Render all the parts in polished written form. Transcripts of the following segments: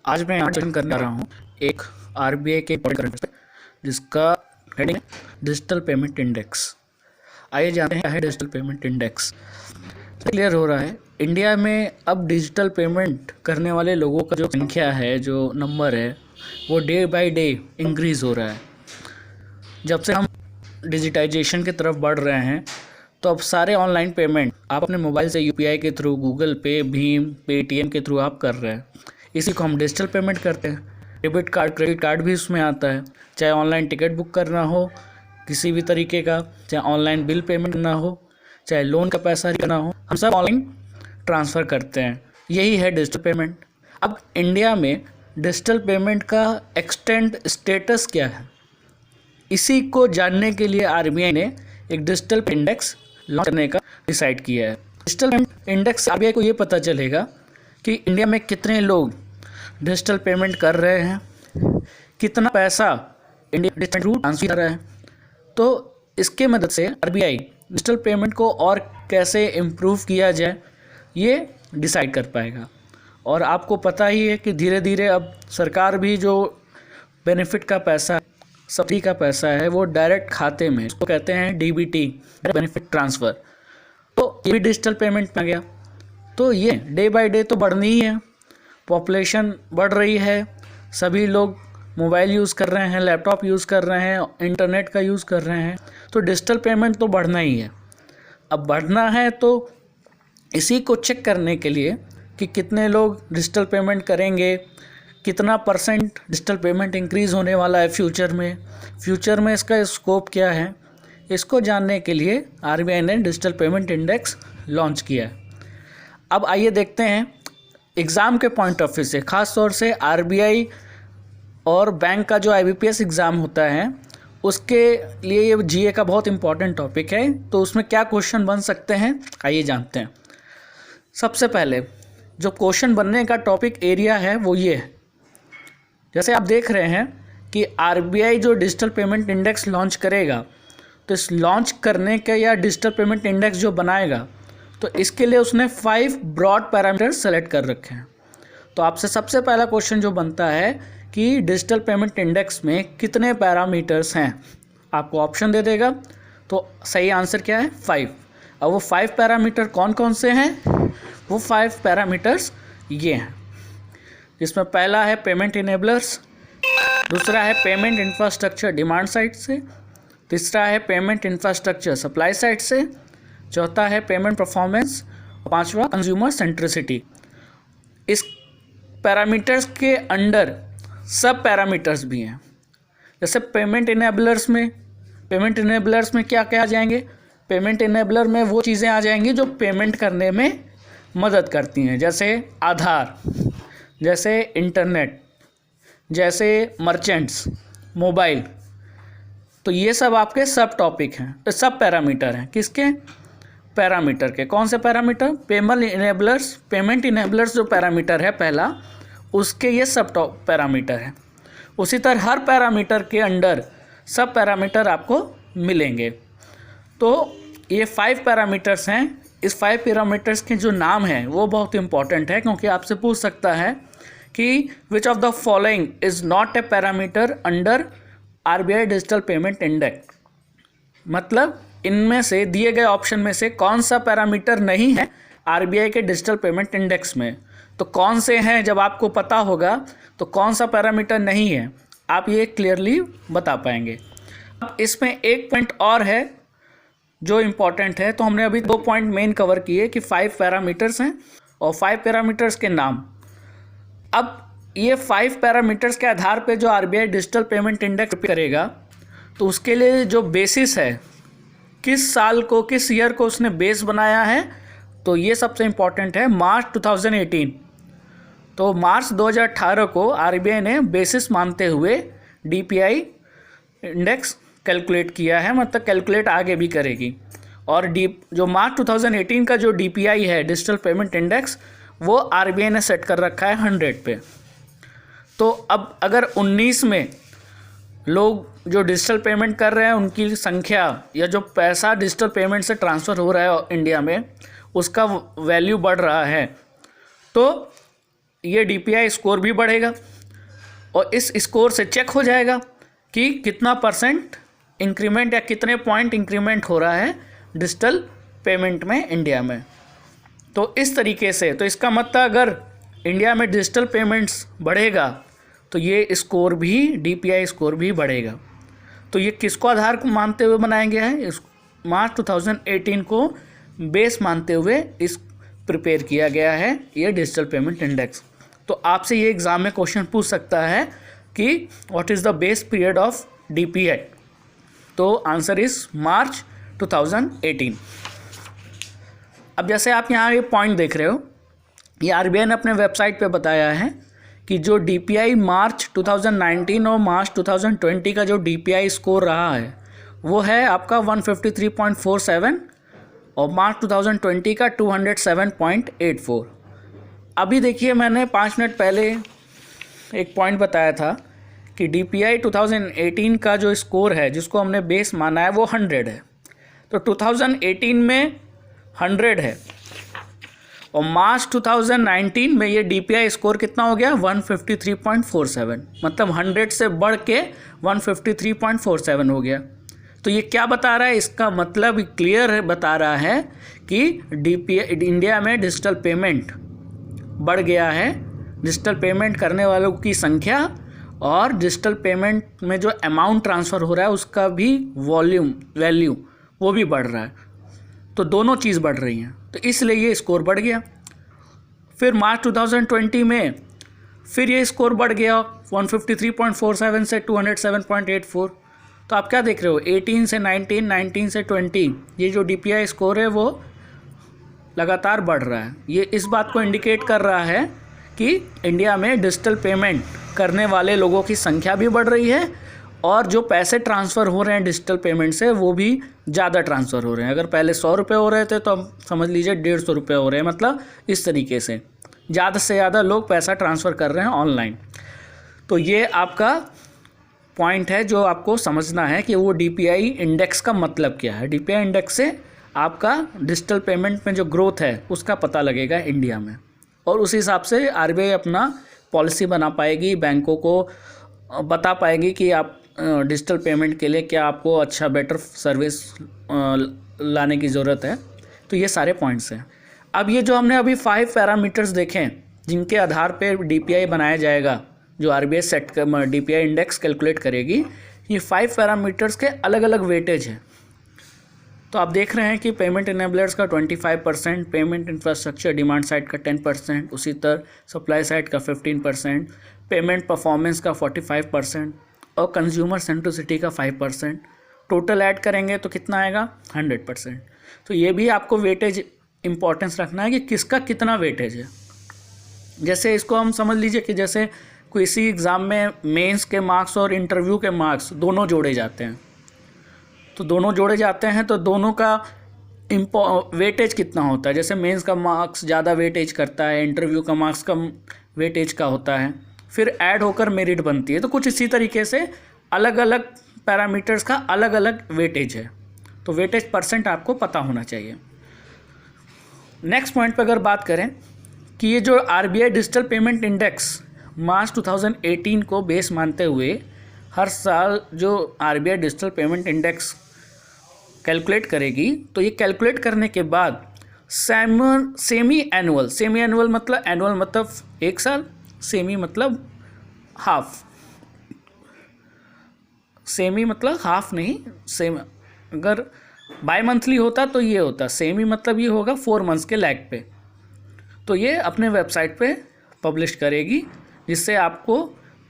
आज मैं यहाँ डिस्कशन करने जा रहा हूँ एक आरबीआई के करंट पे, जिसका हेडिंग है डिजिटल पेमेंट इंडेक्स। आइए जानते हैं क्या है डिजिटल पेमेंट इंडेक्स। क्लियर हो रहा है, इंडिया में अब डिजिटल पेमेंट करने वाले लोगों का जो संख्या है, जो नंबर है, वो डे बाय डे इंक्रीज़ हो रहा है। जब से हम डिजिटाइजेशन की तरफ बढ़ रहे हैं, तो अब सारे ऑनलाइन पेमेंट आप अपने मोबाइल से यूपीआई के थ्रू, गूगल पे, भीम, पेटीएम के थ्रू आप कर रहे हैं। इसी को हम डिजिटल पेमेंट करते हैं। डेबिट कार्ड, क्रेडिट कार्ड भी उसमें आता है। चाहे ऑनलाइन टिकट बुक करना हो किसी भी तरीके का, चाहे ऑनलाइन बिल पेमेंट करना हो, चाहे लोन का पैसा करना हो, हम सब ऑनलाइन ट्रांसफ़र करते हैं। यही है डिजिटल पेमेंट। अब इंडिया में डिजिटल पेमेंट का एक्सटेंड स्टेटस क्या है, इसी को जानने के लिए आरबीआई ने एक डिजिटल इंडेक्स लॉन्च करने का डिसाइड किया है। डिजिटल पेमेंट इंडेक्स से आरबीआई को ये पता चलेगा कि इंडिया में कितने लोग डिजिटल पेमेंट कर रहे हैं, कितना पैसा इंडिया डिजिटल थ्रू ट्रांसफर कर रहा है। तो इसके मदद से आरबीआई डिजिटल पेमेंट को और कैसे इम्प्रूव किया जाए, ये डिसाइड कर पाएगा। और आपको पता ही है कि धीरे धीरे अब सरकार भी जो बेनिफिट का पैसा, सब्सिडी का पैसा है, वो डायरेक्ट खाते में, इसको कहते हैं डीबीटी, बेनिफिट ट्रांसफ़र, तो ये भी डिजिटल पेमेंट में आ गया। तो ये डे बाय डे तो बढ़नी ही है। पॉपुलेशन बढ़ रही है, सभी लोग मोबाइल यूज़ कर रहे हैं, लैपटॉप यूज़ कर रहे हैं, इंटरनेट का यूज़ कर रहे हैं, तो डिजिटल पेमेंट तो बढ़ना ही है। अब बढ़ना है तो इसी को चेक करने के लिए कि कितने लोग डिजिटल पेमेंट करेंगे, कितना परसेंट डिजिटल पेमेंट इंक्रीज़ होने वाला है फ्यूचर में इसका स्कोप क्या है, इसको जानने के लिए आरबीआई ने डिजिटल पेमेंट इंडेक्स लॉन्च किया है। अब आइए देखते हैं एग्ज़ाम के पॉइंट ऑफ व्यू से, ख़ास तौर से आरबीआई और बैंक का जो आईबीपीएस एग्ज़ाम होता है, उसके लिए ये जीए का बहुत इंपॉर्टेंट टॉपिक है। तो उसमें क्या क्वेश्चन बन सकते हैं, आइए जानते हैं। सबसे पहले जो क्वेश्चन बनने का टॉपिक एरिया है वो ये है, जैसे आप देख रहे हैं कि आरबीआई जो डिजिटल पेमेंट इंडेक्स लॉन्च करेगा, तो इस लॉन्च करने के या डिजिटल पेमेंट इंडेक्स जो बनाएगा, तो इसके लिए उसने 5 ब्रॉड पैरामीटर्स सेलेक्ट कर रखे हैं। तो आपसे सबसे पहला क्वेश्चन जो बनता है कि डिजिटल पेमेंट इंडेक्स में कितने पैरामीटर्स हैं, आपको ऑप्शन दे देगा। तो सही आंसर क्या है, 5। अब वो 5 पैरामीटर कौन कौन से हैं, वो 5 पैरामीटर्स ये हैं, जिसमें पहला है पेमेंट इनेबलर्स, दूसरा है पेमेंट इंफ्रास्ट्रक्चर डिमांड साइड से, तीसरा है पेमेंट इंफ्रास्ट्रक्चर सप्लाई साइड से, चौथा है पेमेंट परफॉर्मेंस, पांचवा कंज्यूमर सेंट्रिसिटी। इस पैरामीटर्स के अंडर सब पैरामीटर्स भी हैं। जैसे पेमेंट इनेबलर्स में क्या क्या आ जाएंगे, पेमेंट इनेबलर में वो चीज़ें आ जाएंगी जो पेमेंट करने में मदद करती हैं, जैसे आधार, जैसे इंटरनेट, जैसे मर्चेंट्स, मोबाइल। तो ये सब आपके सब टॉपिक हैं, तो सब पैरामीटर हैं। किसके पैरामीटर के, कौन से पैरामीटर, पेमेंट इनेबलर्स जो पैरामीटर है पहला, उसके ये सब टॉप पैरामीटर है। उसी तरह हर पैरामीटर के अंडर सब पैरामीटर आपको मिलेंगे। तो ये 5 पैरामीटर्स हैं। इस 5 पैरामीटर्स के जो नाम हैं वो बहुत इंपॉर्टेंट है, क्योंकि आपसे पूछ सकता है कि which of the following is not a parameter under RBI digital payment index. मतलब इनमें से दिए गए ऑप्शन में से कौन सा पैरामीटर नहीं है आरबीआई के डिजिटल पेमेंट इंडेक्स में। तो कौन से हैं, जब आपको पता होगा तो कौन सा पैरामीटर नहीं है, आप ये क्लियरली बता पाएंगे। अब इसमें एक पॉइंट और है जो इम्पॉर्टेंट है। तो हमने अभी 2 पॉइंट मेन कवर किए कि 5 पैरामीटर्स हैं और 5 पैरामीटर्स के नाम। अब ये 5 पैरामीटर्स के आधार पे जो आरबीआई डिजिटल पेमेंट इंडेक्स करेगा, तो उसके लिए जो बेसिस है, किस साल को, किस ईयर को उसने बेस बनाया है, तो ये सबसे इम्पॉर्टेंट है, मार्च 2018। तो मार्च 2018 को आरबीआई ने बेसिस मानते हुए डीपीआई इंडेक्स कैलकुलेट किया है, मतलब कैलकुलेट आगे भी करेगी। और जो मार्च 2018 का जो डीपीआई है, डिजिटल पेमेंट इंडेक्स, वो आरबीआई ने सेट कर रखा है 100 पे। तो अब अगर 19 में लोग जो डिजिटल पेमेंट कर रहे हैं, उनकी संख्या या जो पैसा डिजिटल पेमेंट से ट्रांसफ़र हो रहा है इंडिया में, उसका वैल्यू बढ़ रहा है, तो ये DPI स्कोर भी बढ़ेगा और इस स्कोर से चेक हो जाएगा कि कितना % इंक्रीमेंट या कितने पॉइंट इंक्रीमेंट हो रहा है डिजिटल पेमेंट में इंडिया में। तो इस तरीके से, तो इसका मतलब अगर इंडिया में डिजिटल पेमेंट्स बढ़ेगा तो ये स्कोर भी, DPI स्कोर भी बढ़ेगा। तो ये किसको आधार को मानते हुए बनाया गया है? इस मार्च 2018 को बेस मानते हुए इस प्रिपेयर किया गया है ये डिजिटल पेमेंट इंडेक्स। तो आपसे ये एग्ज़ाम में क्वेश्चन पूछ सकता है कि what is the base period of DPI। तो आंसर इज मार्च 2018। अब जैसे आप यहाँ ये पॉइंट देख रहे हो, ये RBI ने अपने वेबसाइट पे बताया है कि जो DPI मार्च 2019 और मार्च 2020 का जो DPI स्कोर रहा है वो है आपका 153.47 और मार्च 2020 का 207.84। अभी देखिए, मैंने 5 मिनट पहले एक पॉइंट बताया था कि DPI 2018 का जो स्कोर है जिसको हमने बेस माना है वो 100 है। तो 2018 में 100 है और मार्च 2019 में ये DPI स्कोर कितना हो गया? 153.47, मतलब 100 से बढ़ के 153.47 हो गया। तो ये क्या बता रहा है? इसका मतलब क्लियर बता रहा है कि DPI इंडिया में डिजिटल पेमेंट बढ़ गया है, डिजिटल पेमेंट करने वालों की संख्या और डिजिटल पेमेंट में जो अमाउंट ट्रांसफ़र हो रहा है उसका भी वैल्यू वो भी बढ़ रहा है। तो दोनों चीज़ बढ़ रही हैं, तो इसलिए ये स्कोर बढ़ गया। फिर मार्च 2020 में फिर ये स्कोर बढ़ गया 153.47 से 207.84। तो आप क्या देख रहे हो? 18 से 19, 19 से 20, ये जो DPI स्कोर है वो लगातार बढ़ रहा है। ये इस बात को इंडिकेट कर रहा है कि इंडिया में डिजिटल पेमेंट करने वाले लोगों की संख्या भी बढ़ रही है और जो पैसे ट्रांसफ़र हो रहे हैं डिजिटल पेमेंट से वो भी ज़्यादा ट्रांसफ़र हो रहे हैं। अगर पहले 100 रुपये हो रहे थे तो अब समझ लीजिए 150 रुपये हो रहे हैं। मतलब इस तरीके से ज़्यादा लोग पैसा ट्रांसफ़र कर रहे हैं ऑनलाइन। तो ये आपका पॉइंट है जो आपको समझना है कि वो DPI इंडेक्स का मतलब क्या है। DPI इंडेक्स से आपका डिजिटल पेमेंट में जो ग्रोथ है उसका पता लगेगा इंडिया में, और उस हिसाब से RBI अपना पॉलिसी बना पाएगी, बैंकों को बता पाएगी कि आप डिजिटल पेमेंट के लिए क्या आपको अच्छा बेटर सर्विस लाने की ज़रूरत है। तो ये सारे पॉइंट्स हैं। अब ये जो हमने अभी 5 पैरामीटर्स देखे हैं जिनके आधार पे DPI बनाया जाएगा, जो RBI सेट कर DPI इंडेक्स कैलकुलेट करेगी, ये 5 पैरामीटर्स के अलग अलग वेटेज हैं। तो आप देख रहे हैं कि पेमेंट इनेबलर्स का 25%, पेमेंट इंफ्रास्ट्रक्चर डिमांड साइड का 10%, उसी तरह सप्लाई साइड का 15%, पेमेंट परफॉर्मेंस का 45% और कंज्यूमर सेंट्रिसिटी का 5%। टोटल ऐड करेंगे तो कितना आएगा? 100%। तो ये भी आपको वेटेज इंपॉर्टेंस रखना है कि किसका कितना वेटेज है। जैसे इसको हम समझ लीजिए कि जैसे किसी एग्ज़ाम में मेंस के मार्क्स और इंटरव्यू के मार्क्स दोनों जोड़े जाते हैं, तो दोनों जोड़े जाते हैं तो दोनों का वेटेज कितना होता है। जैसे मेंस का मार्क्स ज़्यादा वेटेज करता है, इंटरव्यू का मार्क्स कम वेटेज का होता है, फिर ऐड होकर मेरिट बनती है। तो कुछ इसी तरीके से अलग अलग पैरामीटर्स का अलग अलग वेटेज है। तो वेटेज % आपको पता होना चाहिए। नेक्स्ट पॉइंट पर अगर बात करें कि ये जो RBI डिजिटल पेमेंट इंडेक्स मार्च 2018 को बेस मानते हुए हर साल जो RBI digital payment index calculate करेगी, तो ये कैलकुलेट करने के बाद सेमी एनुअल मतलब एनुअल मतलब 1 साल, सेमी मतलब हाफ, सेमी मतलब हाफ नहीं, सेम अगर बाई मंथली होता तो ये होता, सेमी मतलब ये होगा 4 मंथ्स के लैग पे। तो ये अपने वेबसाइट पे पब्लिश करेगी, जिससे आपको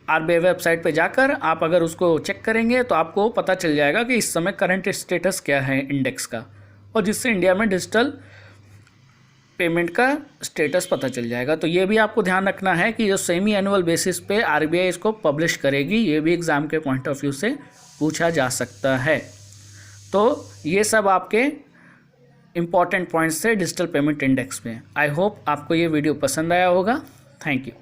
RBI वेबसाइट पे जाकर आप अगर उसको चेक करेंगे तो आपको पता चल जाएगा कि इस समय करंट स्टेटस क्या है इंडेक्स का, और जिससे इंडिया में डिजिटल पेमेंट का स्टेटस पता चल जाएगा। तो ये भी आपको ध्यान रखना है कि जो सेमी एनुअल बेसिस पे RBI इसको पब्लिश करेगी, ये भी एग्ज़ाम के पॉइंट ऑफ व्यू से पूछा जा सकता है। तो ये सब आपके इम्पॉर्टेंट पॉइंट्स थे डिजिटल पेमेंट इंडेक्स में। आई होप आपको ये वीडियो पसंद आया होगा। Thank you.